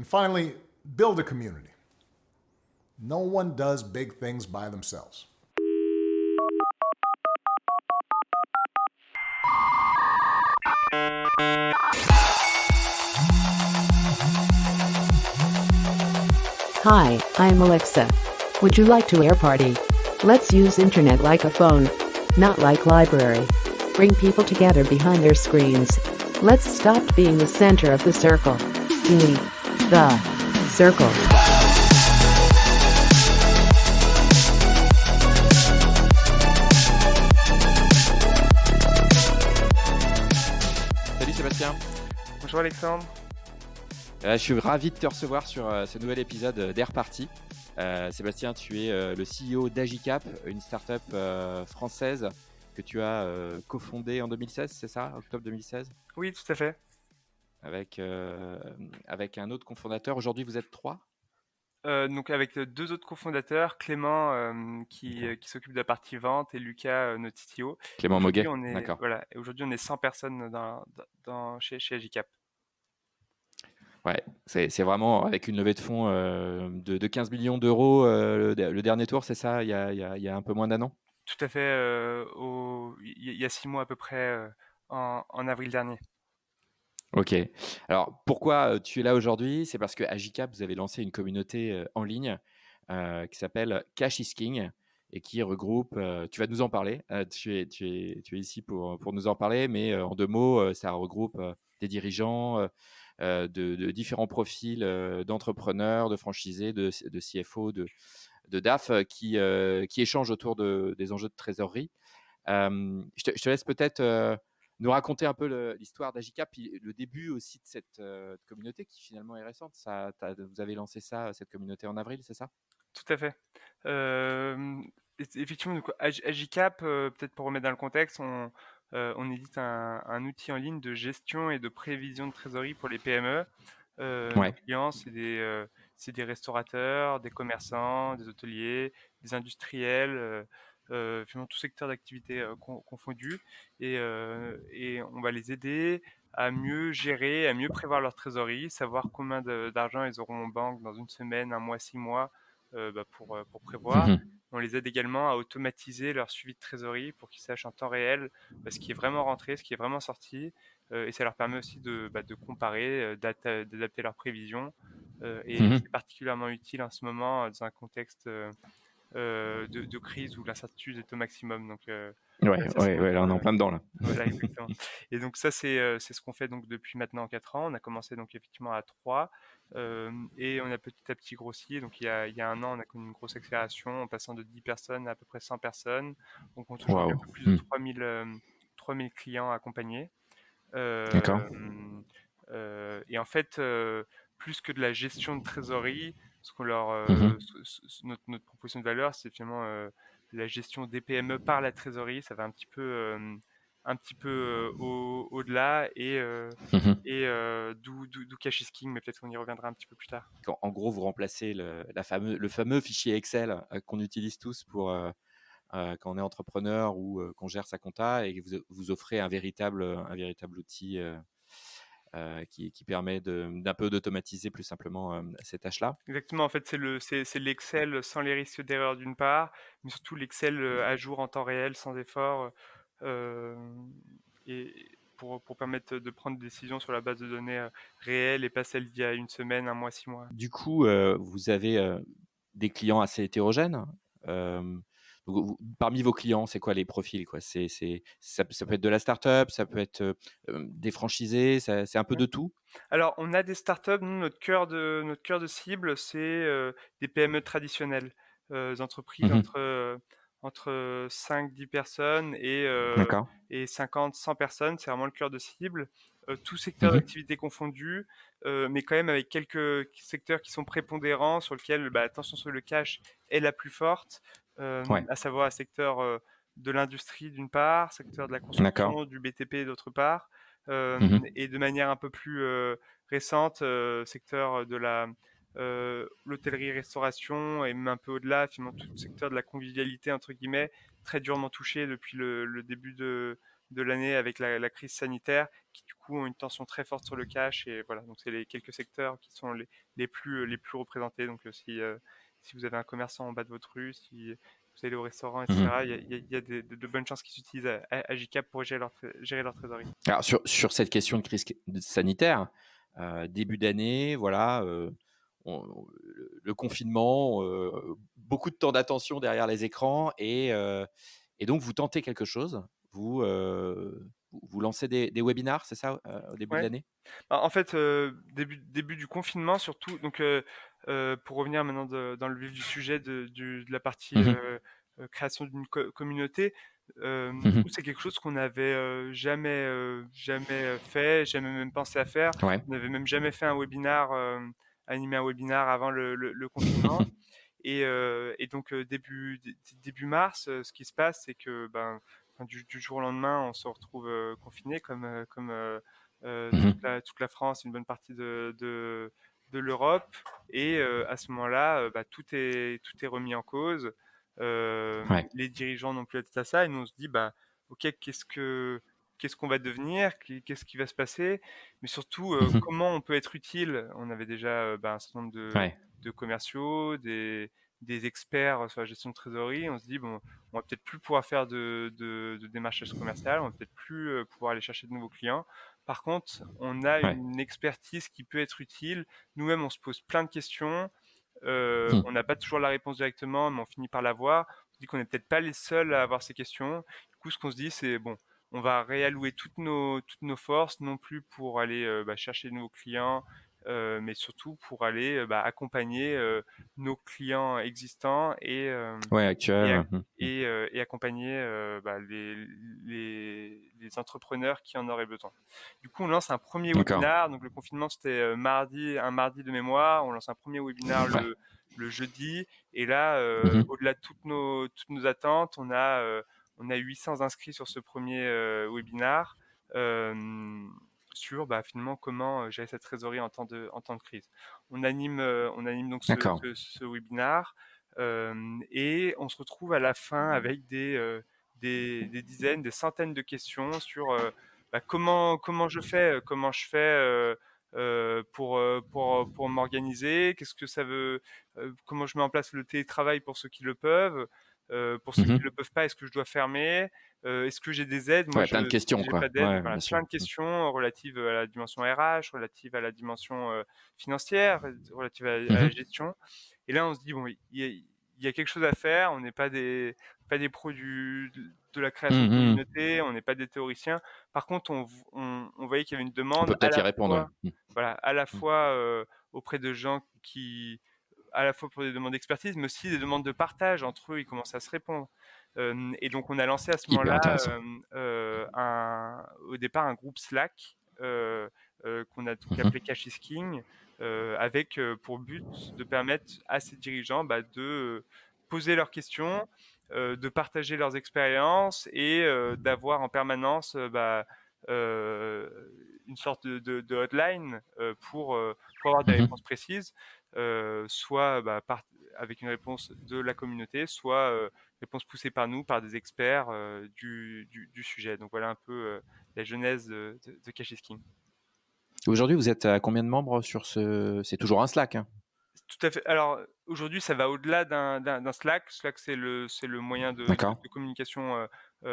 And finally, build a community. No one does big things by themselves. Hi, I'm Alexa. Would you like to air party? Let's use internet like a phone, not like library. Bring people together behind their screens. Let's stop being the center of the circle. Be the circle. Salut Sébastien. Bonjour Alexandre. Je suis ravi de te recevoir sur ce nouvel épisode d'Air Party. Sébastien, tu es le CEO d'Agicap, une startup française que tu as cofondée en 2016, c'est ça? Octobre 2016? Oui, tout à fait. Avec un autre cofondateur. Aujourd'hui, vous êtes 3? Donc avec deux autres cofondateurs, Clément qui s'occupe de la partie vente et Lucas, notre CTO. Clément Aujourd'hui, Moguet, on est d'accord. voilà, et aujourd'hui on est 100 personnes chez Agicap. Ouais, c'est vraiment avec une levée de fonds de 15 millions d'euros, le dernier tour, c'est ça, il y a un peu moins d'un an? Tout à fait. Il y a 6 mois à peu près, en avril dernier. Ok. Alors, pourquoi tu es là aujourd'hui? C'est parce que Agicap, vous avez lancé une communauté en ligne qui s'appelle Cash is King et qui regroupe, tu vas nous en parler, tu es ici pour nous en parler, mais en deux mots, ça regroupe des dirigeants de différents profils d'entrepreneurs, de franchisés, de CFO, de DAF qui échangent autour des enjeux de trésorerie. Je te laisse peut-être nous raconter un peu l'histoire d'Agicap, puis le début aussi de cette communauté qui finalement est récente. Vous avez lancé ça, cette communauté en avril, c'est ça? Tout à fait. Effectivement, donc, Agicap, peut-être pour remettre dans le contexte, on édite un outil en ligne de gestion et de prévision de trésorerie pour les PME. Nos Ouais. clients, c'est des restaurateurs, des commerçants, des hôteliers, des industriels, finalement tout secteur d'activité confondu. Et on va les aider à mieux gérer, à mieux prévoir leur trésorerie, savoir combien d'argent ils auront en banque dans une semaine, un mois, 6 mois, pour prévoir. Mhm. On les aide également à automatiser leur suivi de trésorerie pour qu'ils sachent en temps réel ce qui est vraiment rentré, ce qui est vraiment sorti, et ça leur permet aussi de comparer, d'adapter leurs prévisions. Et Mhm. c'est particulièrement utile en ce moment dans un contexte de crise où l'incertitude est au maximum. Donc, Ouais, ça c'est ouais, ouais, là on est en notre plein dedans là. voilà, exactement. Et donc ça c'est ce qu'on fait donc depuis maintenant 4 ans. On a commencé donc effectivement à 3, et on a petit à petit grossi. Donc il y a 1 an, on a connu une grosse accélération en passant de 10 personnes à peu près 100 personnes. On compte aujourd'hui un Waouh. peu plus de Hmm. 3000 clients accompagnés. D'accord. Et en fait, plus que de la gestion de trésorerie, ce qu'on leur, Mhm. notre proposition de valeur, c'est finalement la gestion des PME par la trésorerie. Ça va un petit peu au-delà Mhm. d'où Cash is King, mais peut-être qu'on y reviendra un petit peu plus tard. En gros, vous remplacez le fameux fichier Excel qu'on utilise tous pour quand on est entrepreneur ou qu'on gère sa compta et vous offrez un véritable outil qui permet d'un peu d'automatiser plus simplement ces tâches-là. Exactement, en fait, c'est l'Excel sans les risques d'erreur d'une part, mais surtout l'Excel à jour en temps réel, sans effort, euh, et pour permettre de prendre des décisions sur la base de données réelles et pas celles d'il y a une semaine, un mois, 6 mois. Du coup, vous avez des clients assez hétérogènes. Euh, donc, parmi vos clients, c'est quoi les profils quoi? Ça peut être de la start-up, ça peut être des franchisés, c'est un peu Ouais. de tout. Alors, on a des startups. Nous, notre cœur de cible, c'est des PME traditionnelles, des entreprises Mhm. entre 5-10 personnes D'accord. et 50-100 personnes. C'est vraiment le cœur de cible. Tout secteur Mhm. d'activité confondu, mais quand même avec quelques secteurs qui sont prépondérants sur lesquels bah, attention sur le cash est la plus forte, Ouais, à savoir un secteur de l'industrie d'une part, secteur de la d'accord. construction, du BTP d'autre part. Mhm. Et de manière un peu plus récente, secteur de l'hôtellerie-restauration et même un peu au-delà, finalement tout le secteur de la convivialité, entre guillemets, très durement touché depuis le début de l'année avec la crise sanitaire, qui du coup ont une tension très forte sur le cash. Et voilà, donc c'est les quelques secteurs qui sont les plus représentés. Donc si vous avez un commerçant en bas de votre rue, si vous allez au restaurant, Mhm. etc., il y a de bonnes chances qu'ils utilisent Agicap pour gérer leur trésorerie. Alors sur cette question de crise sanitaire, début d'année, voilà, le confinement, beaucoup de temps d'attention derrière les écrans et donc vous tentez quelque chose. Vous lancez des webinars, c'est ça, au début de Ouais. l'année? Bah, en fait, début du confinement surtout, donc pour revenir maintenant dans le vif du sujet de la partie, Mmh. création d'une communauté, Mmh. nous c'est quelque chose qu'on n'avait, jamais, fait, jamais même pensé à faire. Ouais. On n'avait même jamais fait un webinar, animé un webinar avant le confinement. Et donc début mars, ce qui se passe, c'est que enfin, du jour au lendemain, on se retrouve confiné comme Mmh. toute la France, une bonne partie de l'Europe. Et à ce moment-là, tout est remis en cause. Ouais. Les dirigeants n'ont plus tête à ça, et nous on se dit ok, qu'est-ce qu'on va devenir, qu'est-ce qui va se passer, mais surtout Mmh. comment on peut être utile. On avait déjà un certain nombre Ouais. de commerciaux, des experts sur la gestion de trésorerie. On se dit, bon, on va peut-être plus pouvoir faire de démarchage commercial, on va peut-être plus pouvoir aller chercher de nouveaux clients. Par contre, on a Ouais. une expertise qui peut être utile. Nous-mêmes, on se pose plein de questions. Mmh. On n'a pas toujours la réponse directement, mais on finit par l'avoir. On se dit qu'on n'est peut-être pas les seuls à avoir ces questions. Du coup, ce qu'on se dit, c'est bon, on va réallouer toutes nos forces, non plus pour aller chercher de nouveaux clients, mais surtout pour aller accompagner nos clients existants Ouais, et, ac- actuel. Mmh. et accompagner les entrepreneurs qui en auraient besoin. Du coup, on lance un premier D'accord. webinar. Donc, le confinement, c'était un mardi de mémoire. On lance un premier webinar Ouais. le jeudi. Et là, Mmh. au-delà de toutes nos attentes, on a 800 inscrits sur ce premier webinar euh, sur finalement comment gérer cette trésorerie en temps de crise. On anime donc ce, D'accord. ce, ce webinar. Et on se retrouve à la fin avec des dizaines, des centaines de questions sur comment je fais pour m'organiser, qu'est-ce que ça veut, comment je mets en place le télétravail pour ceux qui le peuvent, pour ceux qui Mmh. le peuvent pas, est-ce que je dois fermer, est-ce que j'ai des aides, moi Ouais, plein de questions, j'ai pas quoi. d'aide, Ouais, voilà, bien sûr. plein de questions relatives à la dimension RH, relatives à la dimension financière, relatives à la Mmh. gestion. Et là, on se dit, bon, il y a quelque chose à faire. On n'est pas des pros de la création de Mmh mh. communautés, on n'est pas des théoriciens. Par contre, on voyait qu'il y avait une On peut demande à peut-être y la répondre, ouais. fois, voilà, à la Mmh. fois auprès de gens à la fois pour des demandes d'expertise, mais aussi des demandes de partage entre eux. Ils commençaient à se répondre. Et donc, on a lancé à ce Hyper moment-là, intéressant. au départ, un groupe Slack qu'on a donc appelé Cash is King, avec pour but de permettre à ces dirigeants de poser leurs questions, de partager leurs expériences et d'avoir en permanence euh, une sorte de hotline pour avoir des Mmh. réponses précises, soit avec une réponse de la communauté, soit réponse poussée par nous, par des experts du sujet. Donc voilà un peu la genèse de Cash is King. Aujourd'hui, vous êtes à combien de membres sur ce c'est toujours un Slack, hein? Tout à fait. Alors aujourd'hui, ça va au-delà d'un Slack. Slack, c'est le moyen de, D'accord. de communication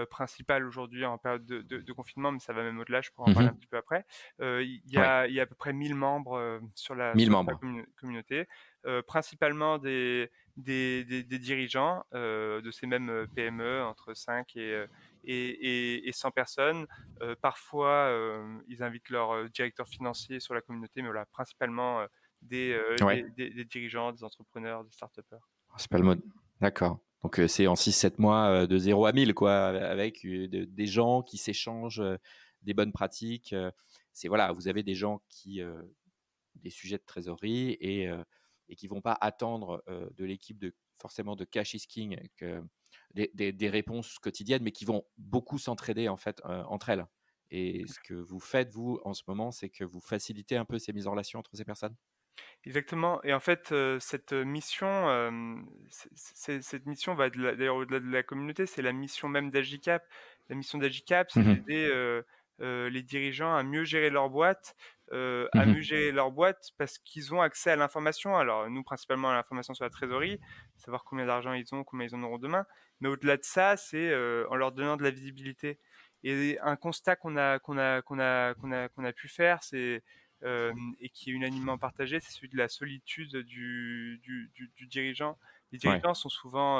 principal aujourd'hui en période de confinement, mais ça va même au-delà. Je pourrais en parler un Mmh. petit peu après. Il y Ouais, a, il y a à peu près 1000 membres sur la, 1000 sur la membres. communauté, principalement des dirigeants de ces mêmes PME entre 5 et 100 personnes. Parfois, ils invitent leur directeur financier sur la communauté, mais voilà, principalement des, euh, Ouais, des, des, des dirigeants, des entrepreneurs, des start-upers. c'est pas le mode. D'accord. Donc c'est en 6-7 mois, de 0 à 1000, quoi, avec, des gens qui s'échangent, des bonnes pratiques, c'est voilà, vous avez des gens qui, des sujets de trésorerie et qui vont pas attendre, de l'équipe de forcément de Cash is King que des réponses quotidiennes, mais qui vont beaucoup s'entraider en fait, entre elles. Et ce que vous faites, vous, en ce moment, c'est que vous facilitez un peu ces mises en relation entre ces personnes? Exactement. Et en fait, cette mission, cette mission va d'ailleurs au-delà de la communauté, c'est la mission même d'Agicap. La mission d'Agicap, c'est Mmh. d'aider les dirigeants à mieux gérer leur boîte, Mmh. parce qu'ils ont accès à l'information. Alors nous, principalement à l'information sur la trésorerie, savoir combien d'argent ils ont, combien ils en auront demain. Mais au-delà de ça, c'est en leur donnant de la visibilité. Et un constat qu'on a pu faire, et qui est unanimement partagé, c'est celui de la solitude du dirigeant. Les Ouais, dirigeants sont souvent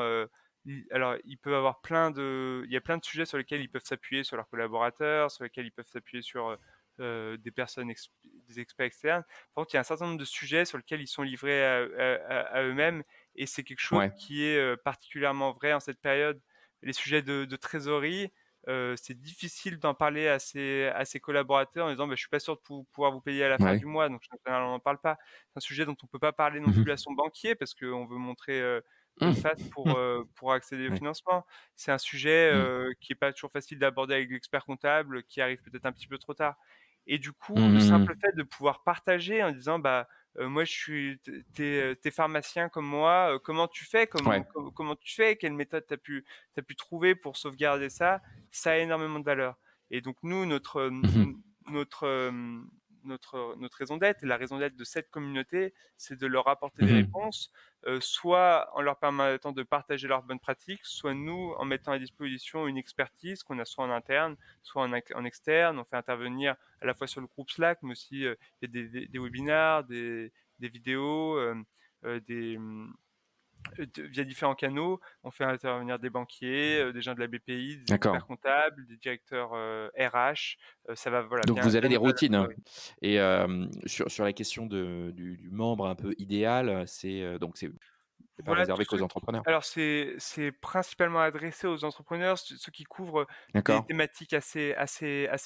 alors, il y a plein de sujets sur lesquels ils peuvent s'appuyer sur leurs collaborateurs, sur lesquels ils peuvent s'appuyer sur des experts externes. Par contre, il y a un certain nombre de sujets sur lesquels ils sont livrés à eux-mêmes, et c'est quelque chose ouais, qui est particulièrement vrai en cette période. Les sujets de trésorerie, c'est difficile d'en parler à ses collaborateurs en disant bah, je suis pas sûr de pouvoir vous payer à la fin ouais. du mois, donc en général on n'en parle pas. C'est un sujet dont on peut pas parler non plus Mmh. à son banquier parce qu'on veut montrer bonne Mmh. face Mmh. pour accéder au Ouais. financement. C'est un sujet Mmh. qui est pas toujours facile d'aborder avec l'expert comptable, qui arrive peut-être un petit peu trop tard. Et du coup, le Mmh simple mh. fait de pouvoir partager en disant bah moi je suis t'es pharmacien comme moi, comment tu fais, Ouais. comment tu fais, quelle méthode t'as pu trouver pour sauvegarder ça, ça a énormément de valeur. Et donc nous, Mmh mh. notre notre raison d'être, et la raison d'être de cette communauté, c'est de leur apporter des Mmh. réponses, soit en leur permettant de partager leurs bonnes pratiques, soit nous en mettant à disposition une expertise qu'on a soit en interne, soit en externe. On fait intervenir à la fois sur le groupe Slack, mais aussi il y a des webinars, des vidéos, via différents canaux. On fait intervenir des banquiers, des gens de la BPI, des D'accord. experts comptables, des directeurs RH. Ça va, voilà, Donc vous avez bien des au-delà de la routines trésorerie. et sur la question du membre un peu idéal, donc c'est pas Voilà, tous réservé qu'aux ceux qui entrepreneurs? alors c'est principalement adressé aux entrepreneurs, ceux qui couvrent des D'accord. thématiques assez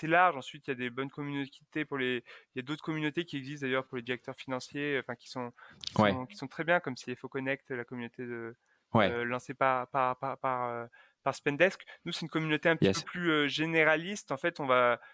larges. Ensuite, il y a des bonnes communautés il y a d'autres communautés qui existent d'ailleurs pour les directeurs financiers, enfin Ouais, qui sont très bien, comme CFO Connect, la communauté ouais, lancée par Spendesk. Nous, c'est une communauté un petit peu yes, plus généraliste. En fait,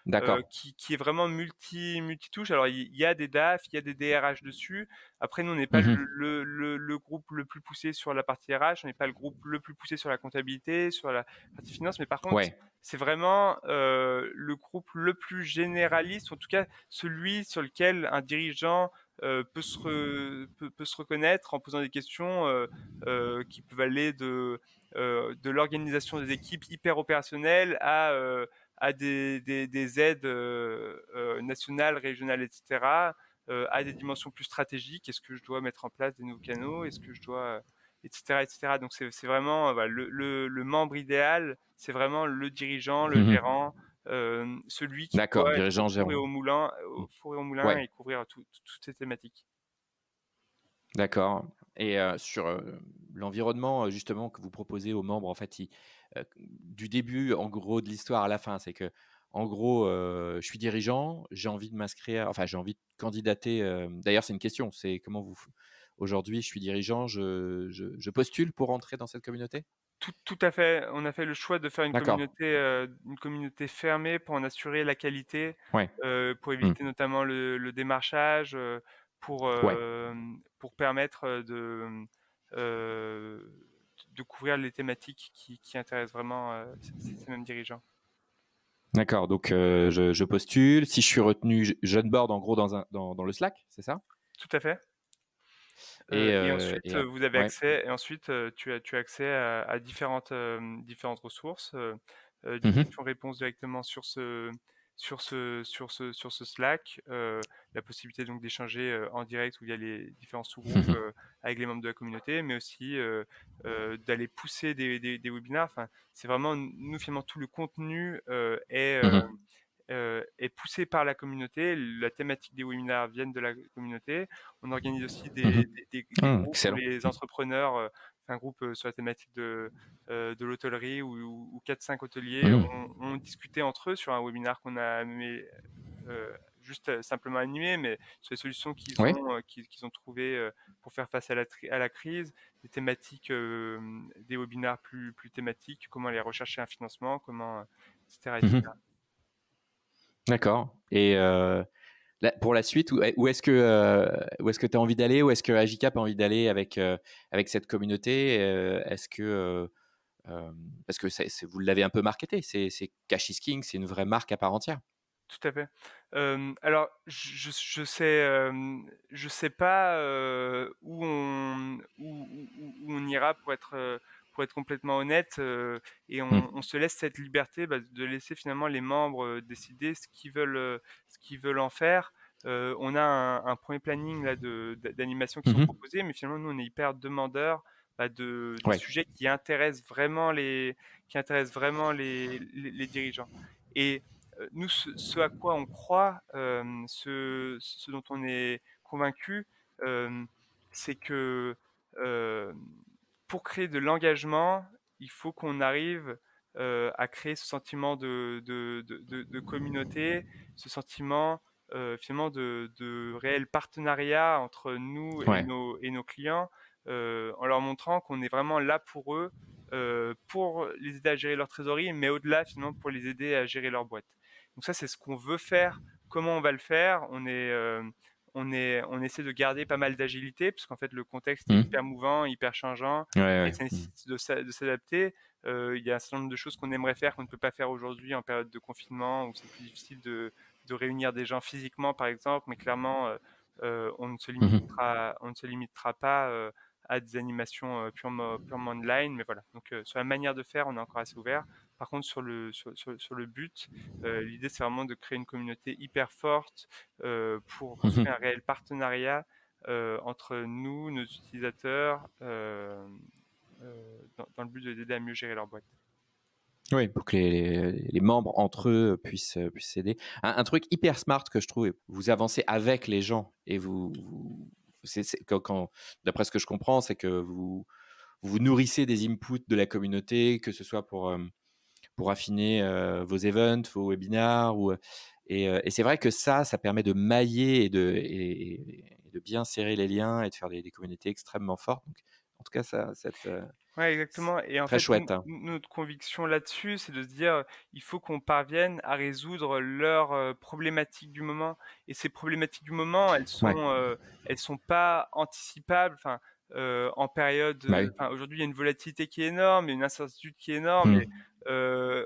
d'accord. qui est vraiment multitouche. Alors, il y a des DAF, il y a des DRH dessus. Après, nous, on n'est pas Mmh mh. le groupe le plus poussé sur la partie RH, on n'est pas le groupe le plus poussé sur la comptabilité, sur la partie finance, mais par contre, Ouais. c'est vraiment le groupe le plus généraliste, en tout cas celui sur lequel un dirigeant peut se reconnaître en posant des questions qui peuvent aller de l'organisation des équipes hyper opérationnelles à des aides nationales, régionales, etc., à des dimensions plus stratégiques. Est-ce que je dois mettre en place des nouveaux canaux? Est-ce que je dois, etc., etc. Donc c'est vraiment voilà, le membre idéal, c'est vraiment le dirigeant, le Mmh mh. gérant, celui qui D'accord, doit être au dirigeant, four et gérant. au moulin, Mmh. et Ouais, couvrir toutes ces thématiques. d'accord et sur, l'environnement, justement que vous proposez aux membres, en fait, du début, en gros, de l'histoire à la fin, c'est que en gros, je suis dirigeant, j'ai envie de m'inscrire enfin, j'ai envie de candidater, d'ailleurs, c'est une question, c'est comment vous f aujourd'hui, je suis dirigeant, je postule pour entrer dans cette communauté? Tout à fait. On a fait le choix de faire D'accord, une communauté fermée pour en assurer la qualité, ouais. pour Mmh. éviter notamment le démarchage, Ouais. pour permettre de couvrir les thématiques qui intéressent vraiment ces mêmes dirigeants. D'accord, donc je postule. Si je suis retenu, j'onboard en gros dans le Slack, c'est ça? Tout à fait. Et ensuite, Et ap vous avez ouais. accès et ensuite, tu as accès à différentes ressources, des Mmh mh. questions-réponses directement sur ce Slack, la possibilité donc d'échanger, en direct ou via les différents sous-groupes, Mmh. avec les membres de la communauté, mais aussi, d'aller pousser des webinaires. Enfin, c'est vraiment nous, finalement, tout le contenu, Mmh. est poussé par la communauté. La thématique des webinaires viennent de la communauté. On organise aussi Mmh. des Mmh, groupes où excellent. les Mmh. entrepreneurs, un groupe sur la thématique de l'hôtellerie où 4-5 hôteliers Mmh. ont discuté entre eux sur un webinaire qu'on a juste simplement animé, mais sur les solutions Ouais. qu'ils ont trouvées pour faire face à la crise, des thématiques, des webinaires plus thématiques, comment aller rechercher un financement, comment, etc., Mmh. etc. D'accord et pour la suite, où est-ce que tu as envie d'aller? Où est-ce que Agicap a envie d'aller avec cette communauté? Est-ce que, parce que vous l'avez un peu marketé, c'est Cash is King, c'est une vraie marque à part entière. Tout à fait. Alors je sais pas, où on ira pour être complètement honnête, et Mmh. on se laisse cette liberté, de laisser finalement les membres, décider ce qu'ils veulent en faire. On a un 1er planning là d'animations qui sont Mmh. proposées, mais finalement nous on est hyper demandeurs, des Ouais. sujets qui intéressent vraiment les dirigeants. Et nous, ce à quoi on croit, ce dont on est convaincu, c'est que, hem, pour créer de l'engagement, il faut qu'on arrive, à créer ce sentiment de communauté, ce sentiment, finalement de réel partenariat entre nous Ouais. et nos clients, en leur montrant qu'on est vraiment là pour les aider à gérer leur trésorerie, mais au-delà, finalement, pour les aider à gérer leur boîte. Donc ça, c'est ce qu'on veut faire. Comment on va le faire? On essaie de garder pas mal d'agilité, parce qu'en fait, le contexte est Mmh. hyper mouvant, hyper changeant, Ouais, et ouais. ça Mmh. nécessite de s'adapter. Il y a un certain nombre de choses qu'on aimerait faire, qu'on ne peut pas faire aujourd'hui en période de confinement, où c'est plus difficile de réunir des gens physiquement, par exemple, mais clairement, Mmh. on ne se limitera pas à des animations purement online. Mais voilà, donc sur la manière de faire, on est encore assez ouvert. Par contre, sur le but, l'idée, c'est vraiment de créer une communauté hyper forte pour Mmh. construire un réel partenariat entre nous, nos utilisateurs, dans le but de les aider à mieux gérer leur boîte. Oui, pour que les membres entre eux puissent s'aider. Un truc hyper smart que je trouve, vous avancez avec les gens et d'après ce que je comprends, c'est que vous nourrissez des inputs de la communauté, que ce soit pour affiner vos events, vos webinars, et c'est vrai que ça permet de mailler et de bien serrer les liens et de faire des communautés extrêmement fortes. Donc, en tout cas, Ouais, c'est exactement. Et en très fait, chouette, hein. notre conviction là-dessus, c'est de se dire, il faut qu'on parvienne à résoudre leurs problématiques du moment. Et ces problématiques du moment, Ouais, elles sont pas anticipables. Enfin, en période, bah oui. enfin, aujourd'hui, il y a une volatilité qui est énorme, il y a une incertitude qui est énorme. Hmm. Et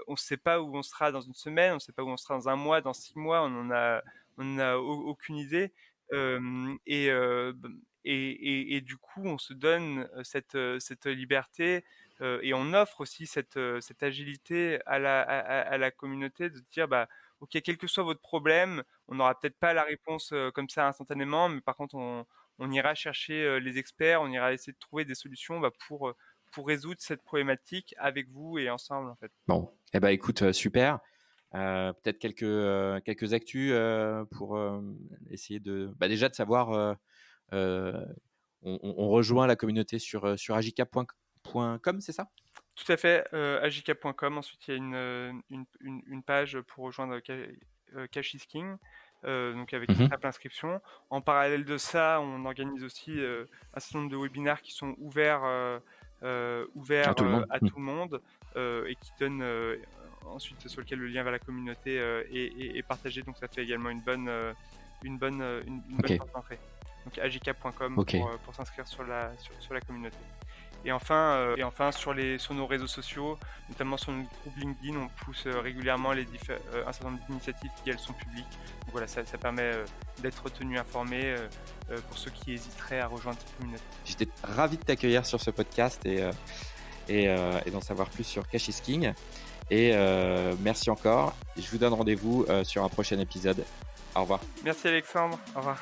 on ne sait pas où on sera dans une semaine, on ne sait pas où on sera dans un mois, dans 6 mois. On en a aucune idée. Et et du coup, on se donne cette liberté, et on offre aussi cette agilité à la communauté, de dire, OK, quel que soit votre problème, on n'aura peut-être pas la réponse comme ça instantanément, mais par contre, on ira chercher les experts, on ira essayer de trouver des solutions pour résoudre cette problématique avec vous et ensemble, en fait. Bon, eh ben écoute, super. Peut-être quelques actus pour essayer déjà de savoir. euh, on rejoint la communauté sur agicap.com, c'est ça? Tout à fait, agicap.com. Ensuite, il y a une page pour rejoindre Cash is King, donc avec une Mhm. simple inscription. En parallèle de ça, on organise aussi un certain nombre de webinaires qui sont ouverts, À tout le monde. à tout le monde, et qui donnent ensuite, sur lequel le lien vers la communauté est partagé. Donc ça fait également une bonne Ok, porte d'entrée. Donc agicap.com ok. pour s'inscrire sur la communauté. Et enfin sur nos réseaux sociaux, notamment sur notre groupe LinkedIn, on pousse régulièrement un certain nombre d'initiatives qui, elles, sont publiques. Donc voilà, ça permet d'être tenu informé pour ceux qui hésiteraient à rejoindre cette communauté. J'étais ravi de t'accueillir sur ce podcast et d'en savoir plus sur Cash is King. Et merci encore. Je vous donne rendez-vous sur un prochain épisode. Au revoir. Merci Alexandre, au revoir.